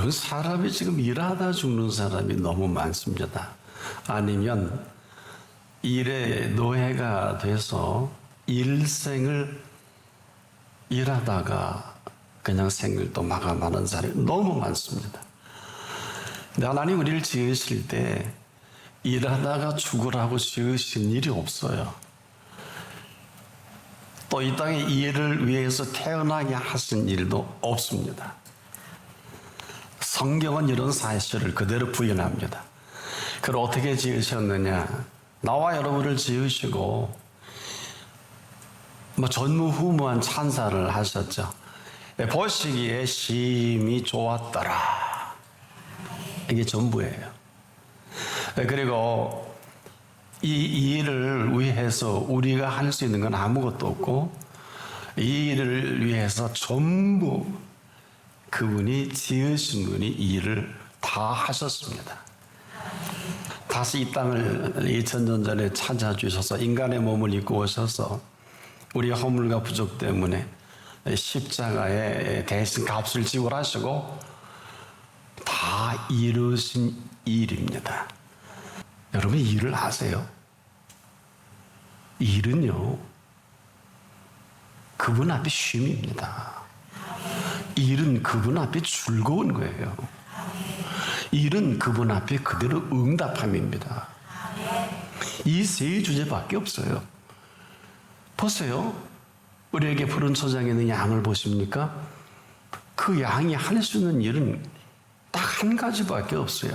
여러분, 사람이 지금 일하다 죽는 사람이 너무 많습니다. 아니면 일의 노예가 돼서 일생을 일하다가 그냥 생일도 마감하는 사람이 너무 많습니다. 근데 하나님 우리를 지으실 때 일하다가 죽으라고 지으신 일이 없어요. 또 이 땅에 일을 위해서 태어나게 하신 일도 없습니다. 성경은 이런 사실을 그대로 부인합니다. 그걸 어떻게 지으셨느냐? 나와 여러분을 지으시고 전무후무한 찬사를 하셨죠. 보시기에 심히 좋았더라. 이게 전부예요. 그리고 이 일을 위해서 우리가 할 수 있는 건 아무것도 없고, 이 일을 위해서 전부 그분이 지으신 분이 이 일을 다 하셨습니다. 다시 이 땅을 2000년 전에 찾아주셔서 인간의 몸을 입고 오셔서 우리 허물과 부족 때문에 십자가에 대신 값을 지불하시고 다 이루신 일입니다. 여러분, 일을 아세요? 일은요, 그분 앞에 쉼입니다. 일은 그분 앞에 즐거운 거예요. 일은 그분 앞에 그대로 응답함입니다. 이 세 주제밖에 없어요. 보세요. 우리에게 푸른 초장에 있는 양을 보십니까? 그 양이 할 수 있는 일은 딱 한 가지밖에 없어요.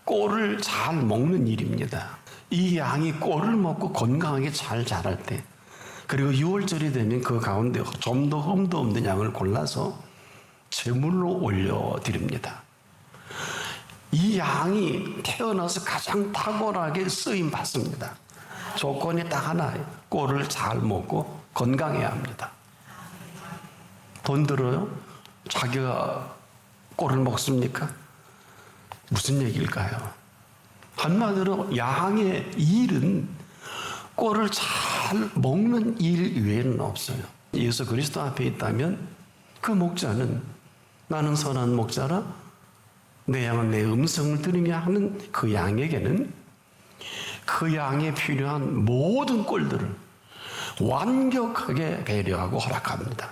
꼴을 잘 먹는 일입니다. 이 양이 꼴을 먹고 건강하게 잘 자랄 때, 그리고 6월절이 되면 그 가운데 좀 더 흠도 없는 양을 골라서 제물로 올려드립니다. 이 양이 태어나서 가장 탁월하게 쓰임 받습니다. 조건이 딱 하나예요. 꼴을 잘 먹고 건강해야 합니다. 돈 들어요? 자기가 꼴을 먹습니까? 무슨 얘기일까요? 한마디로 양의 일은 꼴을 잘 먹는 일 외에는 없어요. 예수 그리스도 앞에 있다면 그 목자는 나는 선한 목자라 내 양은 내 음성을 들으며 하는 그 양에게는 그 양에 필요한 모든 꼴들을 완벽하게 배려하고 허락합니다.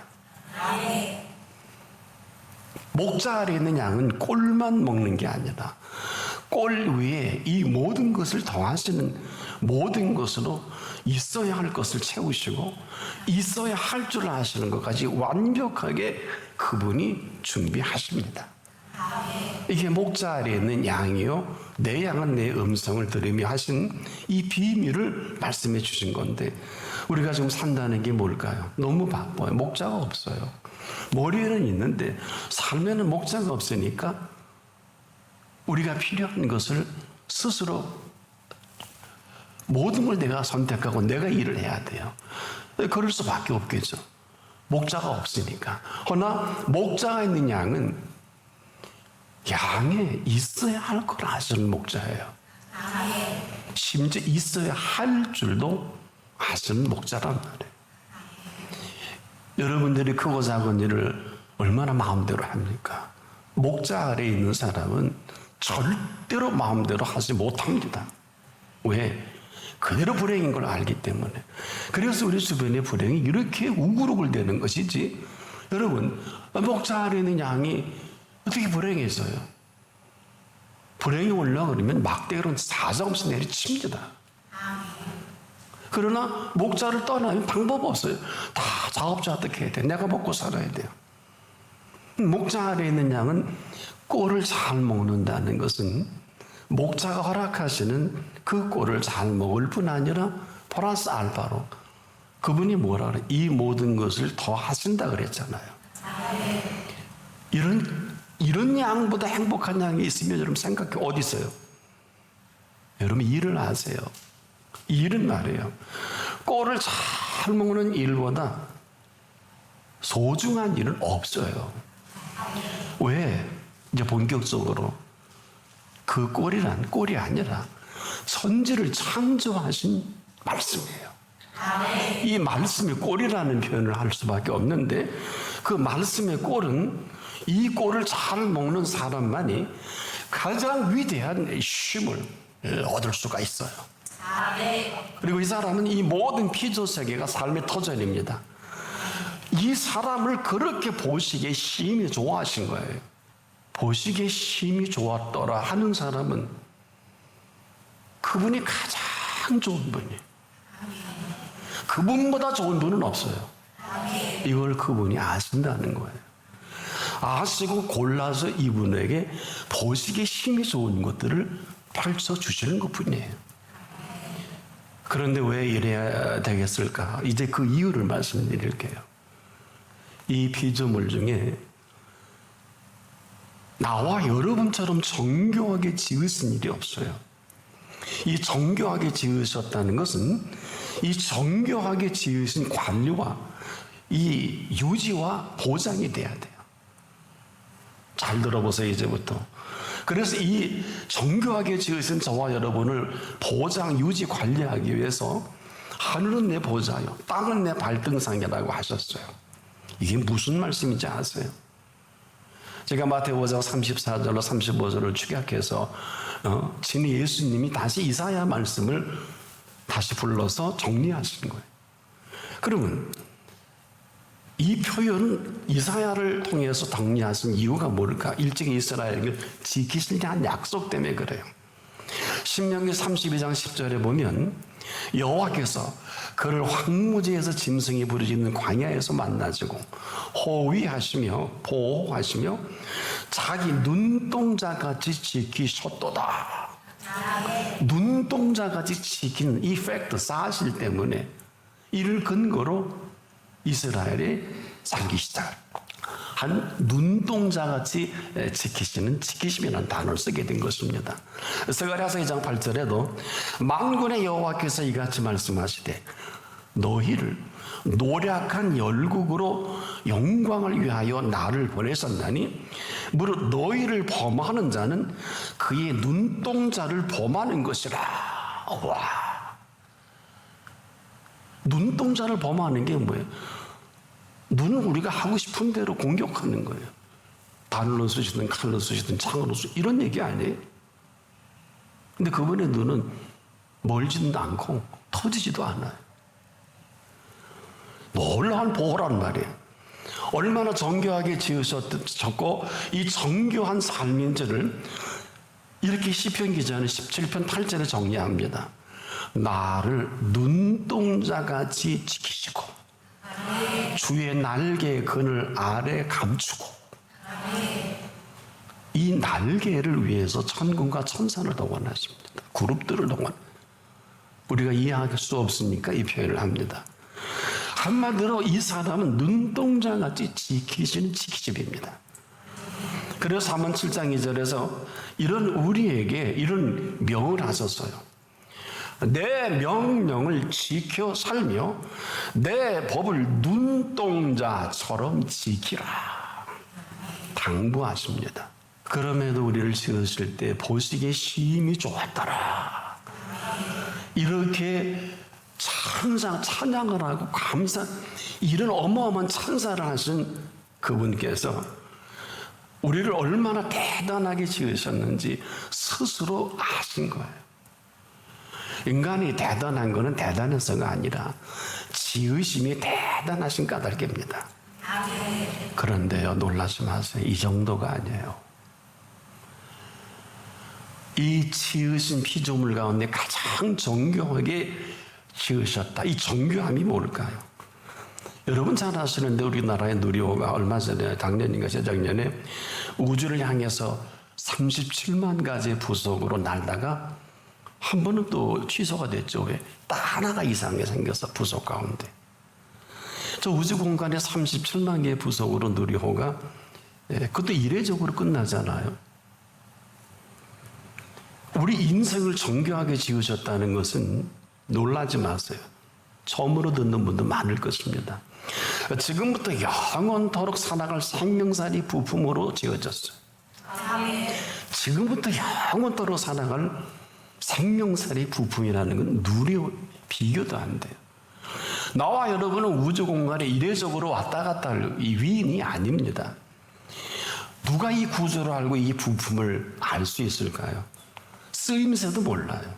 목자 아래 있는 양은 꼴만 먹는 게 아니라 꼴 위에 이 모든 것을 더하시는 모든 것으로 있어야 할 것을 채우시고 있어야 할 줄 아시는 것까지 완벽하게 그분이 준비하십니다. 이게 목자 아래에 있는 양이요, 내 양은 내 음성을 들으며 하신 이 비밀을 말씀해 주신 건데, 우리가 지금 산다는 게 뭘까요? 너무 바빠요. 목자가 없어요. 머리에는 있는데 삶에는 목자가 없으니까 우리가 필요한 것을 스스로 모든 걸 내가 선택하고 내가 일을 해야 돼요. 그럴 수밖에 없겠죠. 목자가 없으니까. 그러나 목자가 있는 양은 양에 있어야 할 걸 아시는 목자예요. 심지어 있어야 할 줄도 아시는 목자란 말이에요. 여러분들이 크고 작은 일을 얼마나 마음대로 합니까? 목자 아래에 있는 사람은 절대로 마음대로 하지 못합니다. 왜? 그대로 불행인 걸 알기 때문에. 그래서 우리 주변의 불행이 이렇게 우글우글대는 것이지. 여러분, 목자 아래에 있는 양이 어떻게 불행해서요? 불행이 올라오면 막대기로 사정없이 내리칩니다. 그러나 목자를 떠나면 방법 없어요. 다 자업자 어떻게 해야 돼? 내가 먹고 살아야 돼요. 목자 아래에 있는 양은 꼴을 잘 먹는다는 것은 목자가 허락하시는 그 꼴을 잘 먹을 뿐 아니라 플러스 알파로 그분이 뭐라 그래? 이 모든 것을 더 하신다 그랬잖아요. 이런 양보다 행복한 양이 있으면 여러분 생각해, 어디 있어요? 여러분 일을 아세요. 일은 말이에요. 꼴을 잘 먹는 일보다 소중한 일은 없어요. 왜? 이제 본격적으로 그 꼴이란 꼴이 아니라 선지를 창조하신 말씀이에요. 이 말씀이 꼴이라는 표현을 할 수밖에 없는데 그 말씀의 꼴은 이 꼴을 잘 먹는 사람만이 가장 위대한 쉼을 얻을 수가 있어요. 그리고 이 사람은 이 모든 피조 세계가 삶의 터전입니다. 이 사람을 그렇게 보시기에 심히 좋아하신 거예요. 보시기에 심히 좋았더라 하는 사람은 그분이 가장 좋은 분이에요. 그분보다 좋은 분은 없어요. 이걸 그분이 아신다는 거예요. 아시고 골라서 이분에게 보시기에 힘이 좋은 것들을 펼쳐주시는 것뿐이에요. 그런데 왜 이래야 되겠을까? 이제 그 이유를 말씀드릴게요. 이 피조물 중에 나와 여러분처럼 정교하게 지으신 일이 없어요. 이 정교하게 지으셨다는 것은 이 정교하게 지으신 관리와 이 유지와 보장이 돼야 돼요. 잘 들어보세요, 이제부터. 그래서 이 정교하게 지으신 저와 여러분을 보장, 유지, 관리하기 위해서 하늘은 내 보좌요, 땅은 내 발등상이라고 하셨어요. 이게 무슨 말씀인지 아세요? 제가 마태복음 34절로 35절을 축약해서 진히 예수님이 다시 이사야 말씀을 다시 불러서 정리하신 거예요. 그러면 이 표현은 이사야를 통해서 정리하신 이유가 뭘까? 일찍이 이스라엘을 지키시려는 약속 때문에 그래요. 신명기 32장 10절에 보면 여호와께서 그를 황무지에서 짐승이 부르짖는 광야에서 만나시고 호위하시며 보호하시며 자기 눈동자같이 지키셨도다. 눈동자같이 지키는 이 팩트, 사실 때문에 이를 근거로 이스라엘이 살기 시작한 눈동자같이 지키심이라는 단어를 쓰게 된 것입니다. 스가랴서 2장 8절에도 만군의 여호와께서 이같이 말씀하시되 너희를 노략한 열국으로 영광을 위하여 나를 보내셨나니 무릇 너희를 범하는 자는 그의 눈동자를 범하는 것이라. 와, 눈동자를 범하는 게 뭐예요? 눈은 우리가 하고 싶은 대로 공격하는 거예요. 바늘로 쑤시든 칼로 쑤시든 창으로 쑤시든 이런 얘기 아니에요. 근데 그분의 눈은 멀지도 않고 터지지도 않아요. 놀라운 보호란 말이에요. 얼마나 정교하게 지으셨고 이 정교한 삶인지를 이렇게 시편 기자는 17편 8절에 정리합니다. 나를 눈동자같이 지키시고 주의 날개의 그늘 아래 감추고 이 날개를 위해서 천군과 천사를 동원하십니다. 그룹들을 동원. 우리가 이해할 수 없으니까 이 표현을 합니다. 한마디로 이 사람은 눈동자같이 지키시는 지키집입니다. 그래서 사문 7장 2절에서 이런 우리에게 이런 명을 하셨어요. 내 명령을 지켜 살며 내 법을 눈동자처럼 지키라. 당부하십니다. 그럼에도 우리를 지으실 때 보시기에 심히 좋았더라. 이렇게 찬양을 하고 이런 어마어마한 찬사를 하신 그분께서 우리를 얼마나 대단하게 지으셨는지 스스로 아신 거예요. 인간이 대단한 것은 대단해서가 아니라 지으심이 대단하신 까닭입니다. 그런데요, 놀라지 마세요. 이 정도가 아니에요. 이 지으신 피조물 가운데 가장 정교하게 지으셨다. 이 정교함이 뭘까요? 여러분 잘 아시는데 우리나라의 누리호가 얼마 전에 작년인가 재작년에 우주를 향해서 37만 가지의 부속으로 날다가 한 번은 또 취소가 됐죠. 왜? 딱 하나가 이상하게 생겨서 부속 가운데. 저 우주 공간에 37만 개의 부속으로 누리호가 그것도 이례적으로 끝나잖아요. 우리 인생을 정교하게 지으셨다는 것은 놀라지 마세요. 처음으로 듣는 분도 많을 것입니다. 지금부터 영원토록 살아갈 생명살이 부품으로 지어졌어요. 지금부터 영원토록 살아갈 생명살이 부품이라는 건 누리호 비교도 안 돼요. 나와 여러분은 우주 공간에 이례적으로 왔다 갔다 할 이 위인이 아닙니다. 누가 이 구조를 알고 이 부품을 알 수 있을까요? 쓰임새도 몰라요.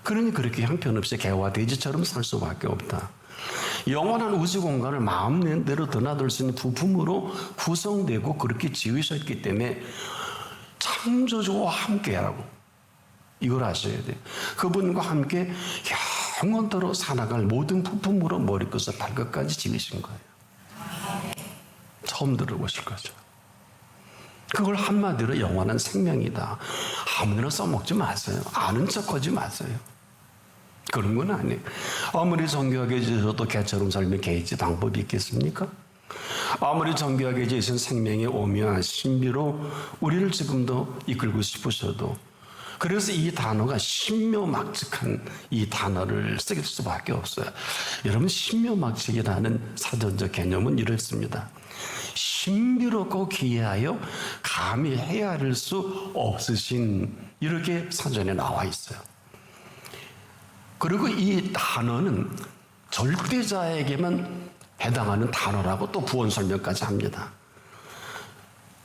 그러니 그렇게 형편없이 개와 돼지처럼 살 수밖에 없다. 영원한 우주 공간을 마음대로 드나들 수 있는 부품으로 구성되고 그렇게 지으셨기 때문에 창조주와 함께하고 이걸 아셔야 돼요. 그분과 함께 영원토록 살아갈 모든 부품으로 머리끝에서 발끝까지 지으신 거예요. 처음 들어보실 거죠. 그걸 한마디로 영원한 생명이다. 아무나 써먹지 마세요. 아는 척하지 마세요. 그런 건 아니에요. 아무리 정교하게 지어도 개처럼 살면 개이지 방법이 있겠습니까? 아무리 정교하게 지으신 생명의 오묘한 신비로 우리를 지금도 이끌고 싶으셔도, 그래서 이 단어가 신묘막측한 이 단어를 쓰길 수밖에 없어요. 여러분, 신묘막측이라는 사전적 개념은 이렇습니다. 신비롭고 기이하여 감히 헤아릴 수 없으신, 이렇게 사전에 나와 있어요. 그리고 이 단어는 절대자에게만 해당하는 단어라고 또 부언 설명까지 합니다.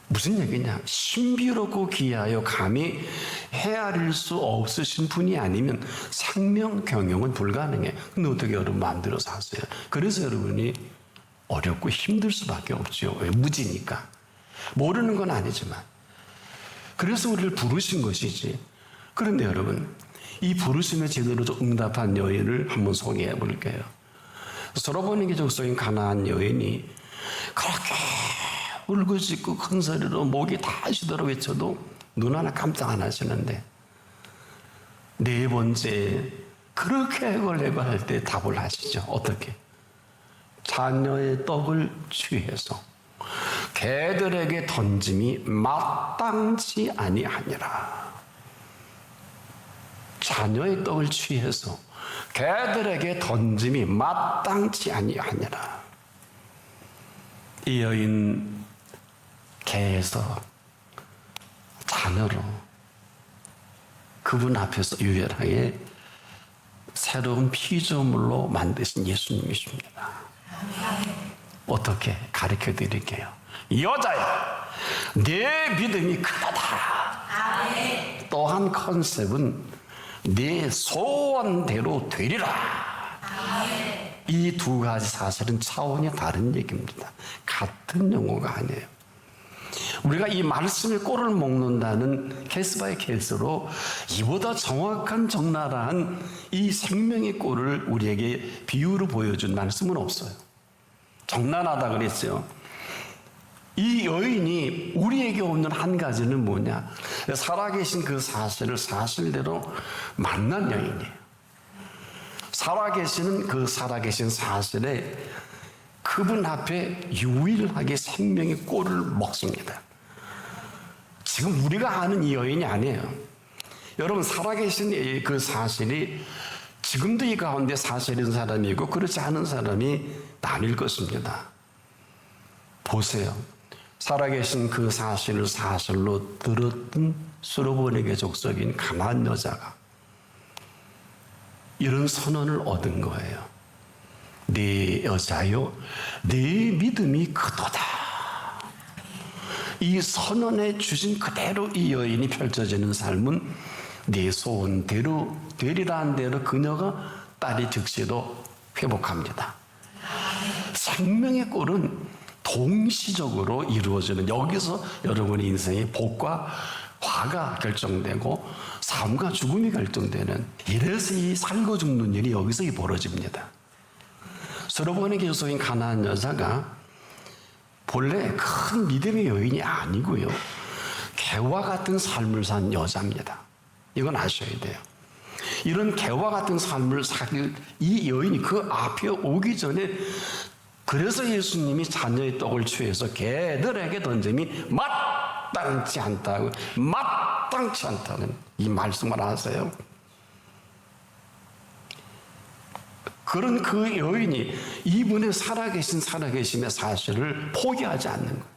무슨 얘기냐? 신비롭고 기이하여 감히 헤아릴 수 없으신 분이 아니면 생명 경영은 불가능해. 근데 어떻게 여러분 마음대로 사세요? 그래서 여러분이 어렵고 힘들 수밖에 없죠. 왜? 무지니까. 모르는 건 아니지만. 그래서 우리를 부르신 것이지. 그런데 여러분, 이 부르심에 제대로 응답한 여인을 한번 소개해 볼게요. 솔로몬에게 족속인 가나안 여인이 그렇게 울고짖고 큰 소리로 목이 다 쉬도록 외쳐도 눈 하나 깜짝 안 하시는데, 네 번째 그렇게 해걸해고 할 때 답을 하시죠. 어떻게? 자녀의 떡을 취해서 개들에게 던짐이 마땅치 아니하니라. 자녀의 떡을 취해서 개들에게 던짐이 마땅치 아니하니라. 이 여인 개에서 자녀로 그분 앞에서 유일하게 새로운 피조물로 만드신 예수님이십니다. 어떻게 가르쳐 드릴게요. 여자야, 내 믿음이 크다. 또한 컨셉은 네 소원대로 되리라. 이 두 가지 사실은 차원이 다른 얘기입니다. 같은 용어가 아니에요. 우리가 이 말씀의 꼴을 먹는다는 케이스 바이 케이스로 이보다 정확한 적나라한 이 생명의 꼴을 우리에게 비유로 보여준 말씀은 없어요. 적나라하다 그랬어요. 이 여인이 우리에게 오는 한 가지는 뭐냐? 살아계신 그 사실을 사실대로 만난 여인이에요. 살아계시는 그 살아계신 사실에 그분 앞에 유일하게 생명의 꼴을 먹습니다. 지금 우리가 아는 이 여인이 아니에요. 여러분, 살아계신 그 사실이 지금도 이 가운데 사실인 사람이 있고 그렇지 않은 사람이 나뉠 것입니다. 보세요. 살아계신 그 사실을 사실로 들었던 솔로몬에게 족속인 가나안 여자가 이런 선언을 얻은 거예요. 네 여자요, 네 믿음이 크도다. 이 선언에 주신 그대로 이 여인이 펼쳐지는 삶은 네 소원대로 되리라는 대로 그녀가 딸이 즉시로 회복합니다. 생명의 꼴은 동시적으로 이루어지는, 여기서 여러분의 인생의 복과 화가 결정되고 삶과 죽음이 결정되는, 이래서 이 살고 죽는 일이 여기서 벌어집니다. 솔로몬에게 족속인 가나안 여자가 본래 큰 믿음의 여인이 아니고요, 개와 같은 삶을 산 여자입니다. 이건 아셔야 돼요. 이런 개와 같은 삶을 살 이 여인이 그 앞에 오기 전에, 그래서 예수님이 자녀의 떡을 취해서 개들에게 던짐이 마땅치 않다고, 마땅치 않다는 이 말씀을 하세요. 그런 그 여인이 이분의 살아계심의 사실을 포기하지 않는 거예요.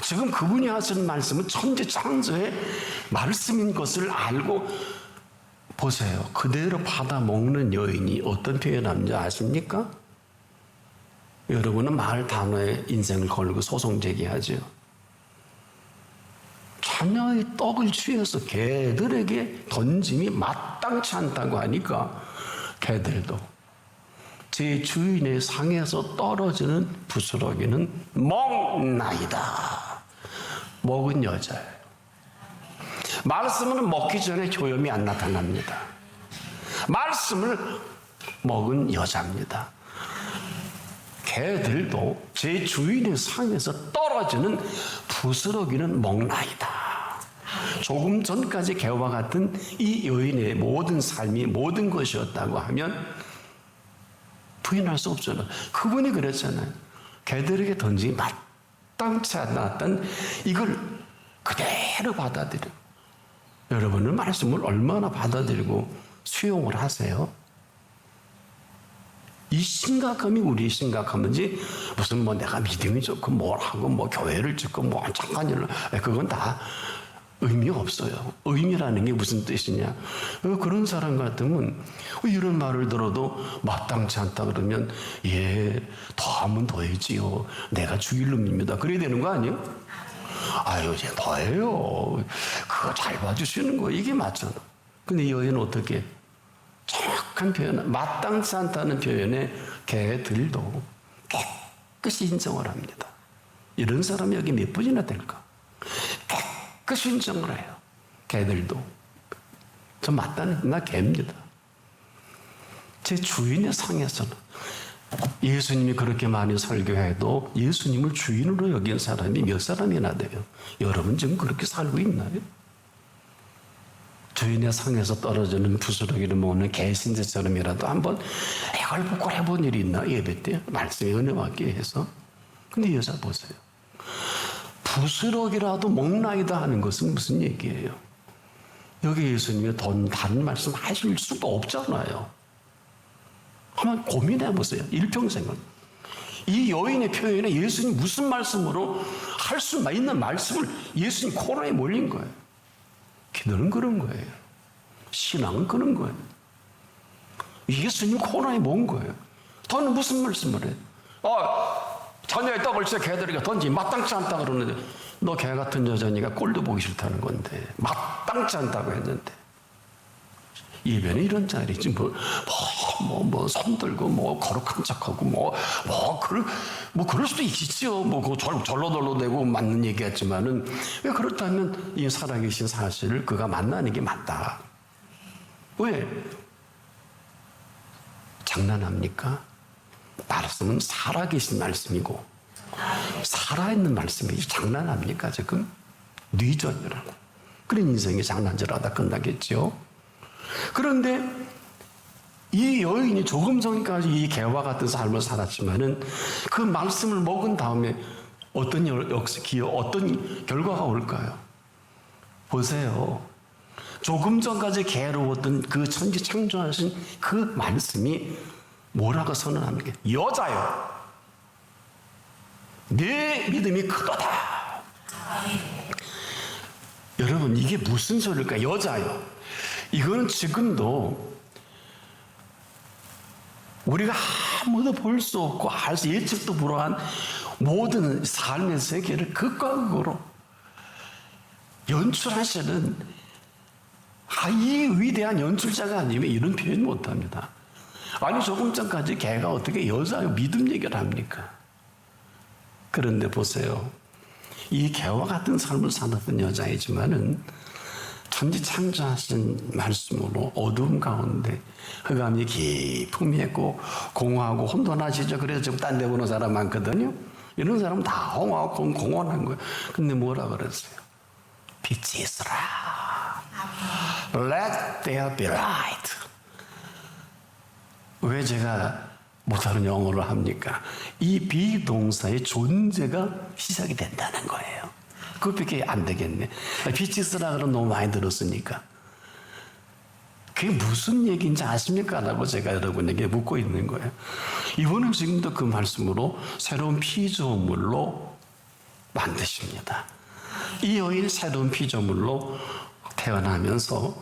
지금 그분이 하시는 말씀은 천지 창조의 말씀인 것을 알고 보세요. 그대로 받아먹는 여인이 어떤 표현하는지 아십니까? 여러분은 말 단어에 인생을 걸고 소송 제기하죠. 자녀의 떡을 취해서 개들에게 던짐이 마땅치 않다고 하니까 개들도 제 주인의 상에서 떨어지는 부스러기는 먹나이다. 먹은 여자예요. 말씀은 먹기 전에 효염이 안 나타납니다. 말씀을 먹은 여자입니다. 개들도 제 주인의 상에서 떨어지는 부스러기는 먹나이다. 조금 전까지 개와 같은 이 여인의 모든 삶이 모든 것이었다고 하면 부인할 수 없잖아요. 그분이 그랬잖아요. 개들에게 던지기 마땅치 않았던 이걸 그대로 받아들여. 여러분은 말씀을 얼마나 받아들이고 수용을 하세요? 이 심각함이 우리의 심각함인지 무슨 뭐 내가 믿음이 좋고 뭘 하고 뭐 교회를 짓고 뭐 잠깐 일로 그건 다 의미가 없어요. 의미라는 게 무슨 뜻이냐? 그런 사람 같으면 이런 말을 들어도 마땅치 않다 그러면 더 하면 더 해지요. 내가 죽일 놈입니다. 그래야 되는 거 아니에요? 아유 이제 더해요. 그거 잘 봐주시는 거 이게 맞잖아. 근데 여인은 어떻게? 정확한 표현, 마땅치 않다는 표현에 개들도 깨끗이 인정을 합니다. 이런 사람이 여기 몇 분이나 될까? 깨끗이 인정을 해요. 개들도. 저 맞다는, 나 개입니다. 제 주인의 상에서는 예수님이 그렇게 많이 설교해도 예수님을 주인으로 여긴 사람이 몇 사람이나 돼요? 여러분 지금 그렇게 살고 있나요? 주인의 상에서 떨어지는 부스러기를 먹는 개신자처럼이라도 한번 애걸복걸 해본 일이 있나? 예배 때 말씀에 은혜 받기 위해서. 근데 여자 보세요. 부스러기라도 먹나이다 하는 것은 무슨 얘기예요? 여기 예수님이 다른 말씀 하실 수가 없잖아요. 한번 고민해 보세요. 일평생을. 이 여인의 표현에 예수님 무슨 말씀으로 할 수 있는 말씀을 예수님 코너에 몰린 거예요. 기도는 그런 거예요. 신앙은 그런 거예요. 예수님 코너에 뭔 거예요. 너는 무슨 말씀을 해? 자녀의 떡을 제 개들에게 던지 마땅치 않다 그러는데 너 개 같은 여자니까 꼴도 보기 싫다는 건데 마땅치 않다고 했는데 예배는 이런 자리지 손들고 거룩한 척하고 그럴 수도 있겠지요. 절로절로 되고 맞는 얘기였지만은 왜 그렇다면 이 살아계신 사실을 그가 만나는 게 맞다. 왜? 장난합니까? 말씀은 살아계신 말씀이고 살아있는 말씀이지 장난합니까 지금? 뉘전이라고. 그런 인생이 장난질하다 끝나겠죠. 그런데 이 여인이 조금 전까지 이 개와 같은 삶을 살았지만은 그 말씀을 먹은 다음에 어떤 결과가 올까요? 보세요. 조금 전까지 괴로웠던 그 천지 창조하신 그 말씀이 뭐라고 선언합니까? 여자요. 내 믿음이 크도다. 여러분 이게 무슨 소리일까? 여자요. 이거는 지금도 우리가 아무도 볼 수 없고 알 수 예측도 불허한 모든 삶의 세계를 극과 극으로 연출하시는 이 위대한 연출자가 아니면 이런 표현 못합니다. 아니 조금 전까지 걔가 어떻게 여자의 믿음 얘기를 합니까? 그런데 보세요. 이 개와 같은 삶을 살았던 여자이지만은 천지 창조하신 말씀으로 어두움 가운데 흑암이 깊음이 있고 공허하고 혼돈하시죠. 그래서 지금 딴 데 보는 사람 많거든요. 이런 사람은 다 홍하고 공허한 거예요. 근데 뭐라 그랬어요? 빛이 있으라. Let there be light. 왜 제가 못하는 영어를 합니까? 이 비동사의 존재가 시작이 된다는 거예요. 그것밖에 안 되겠네. 빛이 있으라 그러면 너무 많이 들었으니까. 그게 무슨 얘기인지 아십니까? 라고 제가 여러분에게 묻고 있는 거예요. 이분은 지금도 그 말씀으로 새로운 피조물로 만드십니다. 이 여인 새로운 피조물로 태어나면서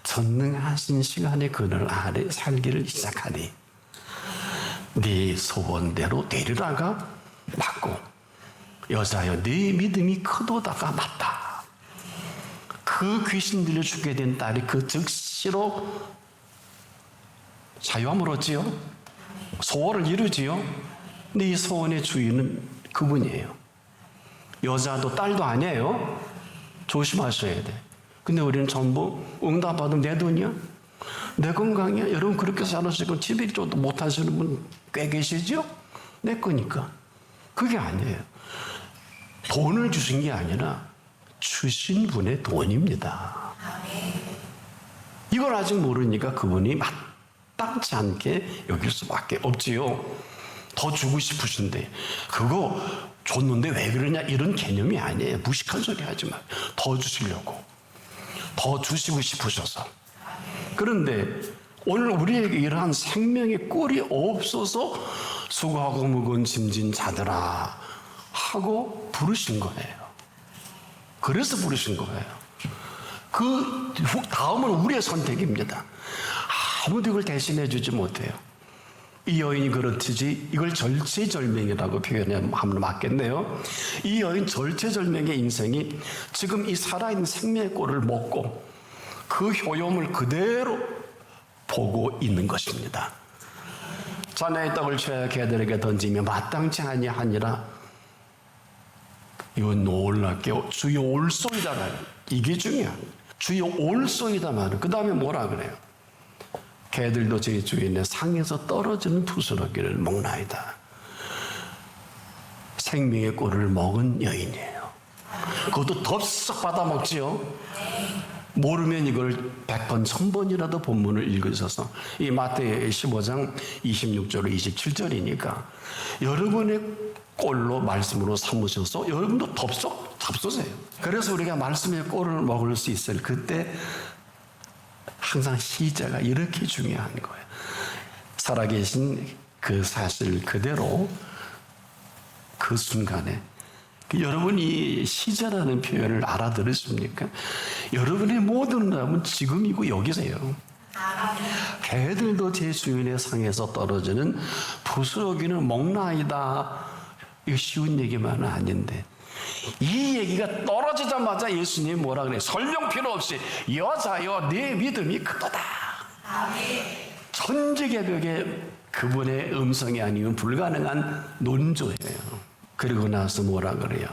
전능하신 시간의 그늘 아래 살기를 시작하니 네 소원대로 되리라가 맞고 여자여 네 믿음이 크도다가 맞다. 그 귀신 들려 죽게 된 딸이 그 즉시로 자유함을 얻지요. 소원을 이루지요. 근데 이 소원의 주인은 그분이에요. 여자도 딸도 아니에요. 조심하셔야 돼. 근데 우리는 전부 응답받으면 내 돈이야? 내 건강이야? 여러분 그렇게 살아시고 집에 좀도 못하시는 분 꽤 계시죠? 내 거니까. 그게 아니에요. 돈을 주신 게 아니라 주신 분의 돈입니다. 이걸 아직 모르니까 그분이 마땅치 않게 여길 수밖에 없지요. 더 주고 싶으신데 그거 줬는데 왜 그러냐 이런 개념이 아니에요. 무식한 소리 하지 마요. 더 주시려고. 더 주시고 싶으셔서. 그런데 오늘 우리에게 이러한 생명의 꼴이 없어서 수고하고 무거운 짐진 자들아 하고 부르신 거예요. 그래서 부르신 거예요. 그 다음은 우리의 선택입니다. 아무도 이걸 대신해 주지 못해요. 이 여인이 그렇듯이 이걸 절체절명이라고 표현하면 맞겠네요. 이 여인 절체절명의 인생이 지금 이 살아있는 생명의 꼴을 먹고 그 효용을 그대로 보고 있는 것입니다. 자네의 떡을 취하여 개들에게 던지며 마땅치 아니하니라. 이건 놀랍게 주여 올소이다만 이게 중요한 주여 올소이다만 그 다음에 뭐라 그래요? 개들도 제 주인의 상에서 떨어지는 부스러기를 먹나이다. 생명의 꼴을 먹은 여인이에요. 그것도 덥석 받아먹지요. 모르면 이걸 100번 1000번이라도 본문을 읽으셔서 이 마태의 15장 26절 27절이니까 여러분의 꼴로 말씀으로 삼으셔서 여러분도 덥석 잡수세요. 그래서 우리가 말씀의 꼴을 먹을 수 있을 그때 항상 시제가 이렇게 중요한 거예요. 살아계신 그 사실 그대로 그 순간에 여러분이 시제라는 표현을 알아들으십니까? 여러분의 모든 마음은 지금이고 여기세요. 개들도 제 주인의 상에서 떨어지는 부스러기는 먹나이다. 이거 쉬운 얘기만은 아닌데 이 얘기가 떨어지자마자 예수님이 뭐라 그래요? 설명 필요 없이 여자여 네 믿음이 크도다. 천지개벽에 그분의 음성이 아니면 불가능한 논조예요. 그리고 나서 뭐라 그래요?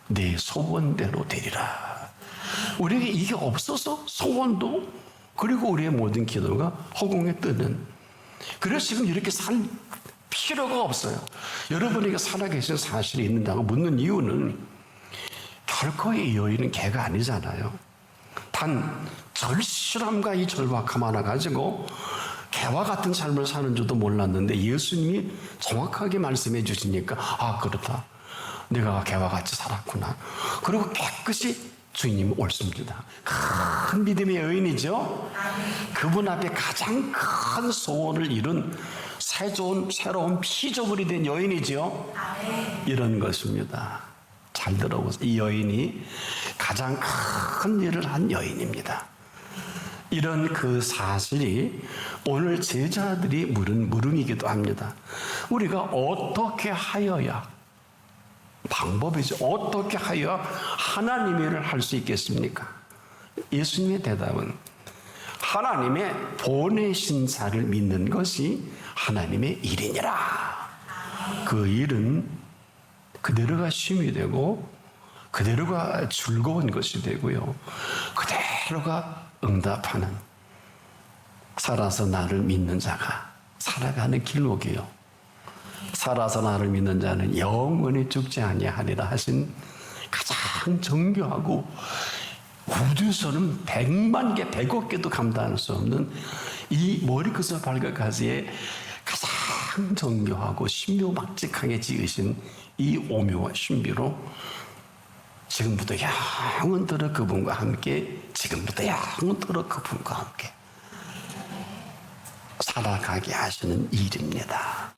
네 소원대로 되리라. 우리에게 이게 없어서 소원도 그리고 우리의 모든 기도가 허공에 뜨는. 그래서 지금 이렇게 살 필요가 없어요. 여러분에게 살아계신 사실이 있는다고 묻는 이유는 결코 이 여인은 개가 아니잖아요. 단 절실함과 이 절박함 하나 가지고 개와 같은 삶을 사는 줄도 몰랐는데 예수님이 정확하게 말씀해 주시니까 아 그렇다. 내가 개와 같이 살았구나. 그리고 깨끗이 주님이 옳습니다. 큰 믿음의 여인이죠. 그분 앞에 가장 큰 소원을 이룬 새로운 피조물이 된 여인이죠. 이런 것입니다. 잘 들어보세요. 이 여인이 가장 큰 일을 한 여인입니다. 이런 그 사실이 오늘 제자들이 물은 물음이기도 합니다. 우리가 어떻게 하여야 방법이죠. 어떻게 하여 하나님의 일을 할 수 있겠습니까? 예수님의 대답은 하나님의 보내신 자를 믿는 것이 하나님의 일이니라. 그 일은 그대로가 쉼이 되고 그대로가 즐거운 것이 되고요. 그대로가 응답하는 살아서 나를 믿는 자가 살아가는 길목이요. 살아서 나를 믿는 자는 영원히 죽지 아니하리라 하신 가장 정교하고 우주에서는 100만 개, 100억 개도 감당할 수 없는 이 머리끝에서 발끝까지의 가장 정교하고 신묘막직하게 지으신 이 오묘와 신비로 지금부터 영원토록 그분과 함께 지금부터 영원토록 그분과 함께 살아가게 하시는 일입니다.